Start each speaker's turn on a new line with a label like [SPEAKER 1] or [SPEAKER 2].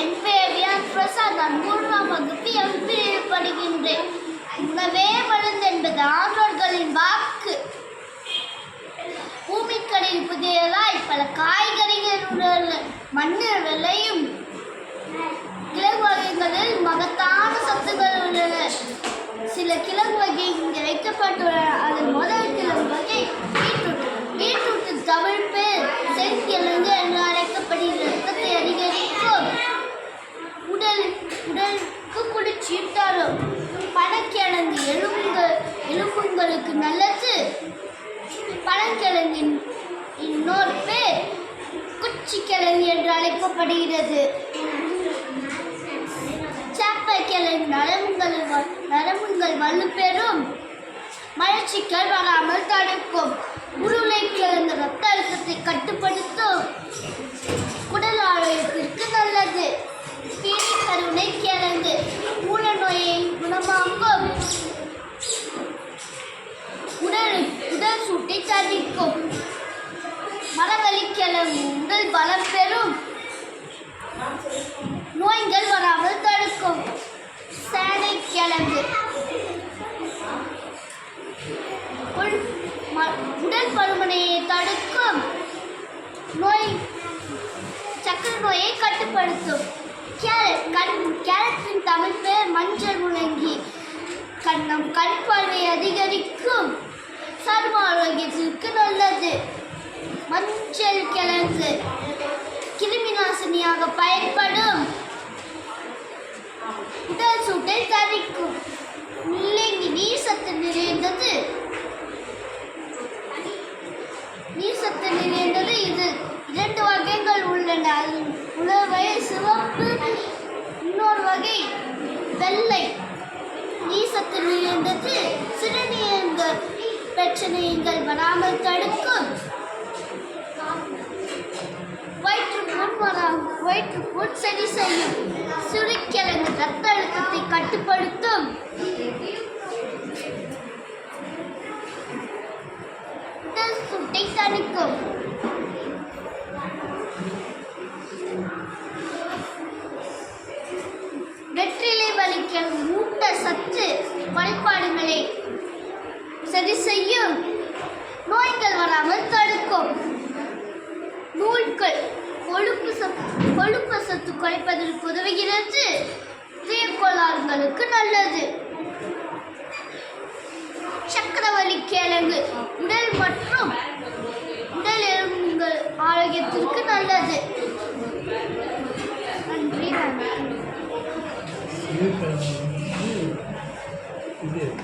[SPEAKER 1] என் பெயர் வியான் பிரசாத். நான் 3ஆம் வகுப்பு எம்பியில் படிக்கின்றேன். உணவே மருந்து என்பது ஆன்றோர்களின் வாக்கு. பூமிக்கடியில் புதியதாய் பல காய்கறிகள் மண்ணில் விளையும் கிழங்கு வகைகளில் மகத்தான சத்துக்கள் உள்ளன. சில கிழங்கு வகை இங்கே வைக்கப்பட்டுள்ளன. அதன் முதல் கிழங்கு வகை பீட்ரூட். பீட்ரூட்டின் தமிழ் பேர் செங்கிழங்கு என்று அழைக்கப்படுகிறது. ரத்தத்தை அதிகரிக்கும், உடலுக்கு குளிர்ச்சியும் தரும். பனங்கிழங்கு எலும்புகளுக்கு நல்லது. பனங்கிழங்கின் இன்னொரு பேர் குச்சிக்கிழங்கு என்று அழைக்கப்படுகிறது. சேப்பக்கிழங்கு நரம்புகள் வலுப்பெறும், மலச்சிக்கல் வராமல் தடுக்கும். உருளைக்கிழங்கு ரத்த அழுத்தத்தை கட்டுப்படுத்தும், குடல் ஆரோக்கியத்திற்கு நல்லது. கருணை கிழங்கு மூல நோயை குணமாக்கும், உடல் சூட்டை தணிக்கும். மரவள்ளிக்கிழங்கு உடல் பலம் பெறும், நோய்கள் வராமல் தடுக்கும். சேனைக்கிழங்கு உடல் பருமனையை தடுக்கும், சக்கரை நோயை கட்டுப்படுத்தும். கேரட்டின் தமிழ் பேர் மஞ்சள் முள்ளங்கி. நம் கண் பார்வை அதிகரிக்கும், சரும ஆரோக்கியத்திற்கு நல்லது. மஞ்சள் கிழங்கு கிருமி நாசினியாக பயன்படும், உடல் சூட்டை தணிக்கும். முள்ளங்கி நீர் சத்து நிறைந்தது. இது 2 வகைகள் உள்ளன. உலவை சிவப்பு, இன்னொரு வகை வெள்ளை. நீர் சத்து நிறைந்தது. சிறுநீரக பிரச்சனைகள் வராமல் தடுக்கும். வயிற்றுப்புண் சரி செய்யும். சுரைக்கிழங்கு ரத்த அழுத்தத்தை கட்டுப்படுத்தும். உடல் சூட்டை தணிக்கும். வெற்றிலை வலிக்கிழங்கு ஊட்டச்சத்து குறைபாடுகளை சரி செய்யும், நோய்கள் வராமல் தடுக்கும். நூல்கள் கொழுப்பு சத்து குறைப்பதற்கு உதவுகிறது, இதய கோளாறுகளுக்கு நல்லது. சக்கரவள்ளி கிழங்கு உடல் மற்றும் உடல் எலும்புகள் ஆரோக்கியத்திற்கு நல்லது. நன்றி.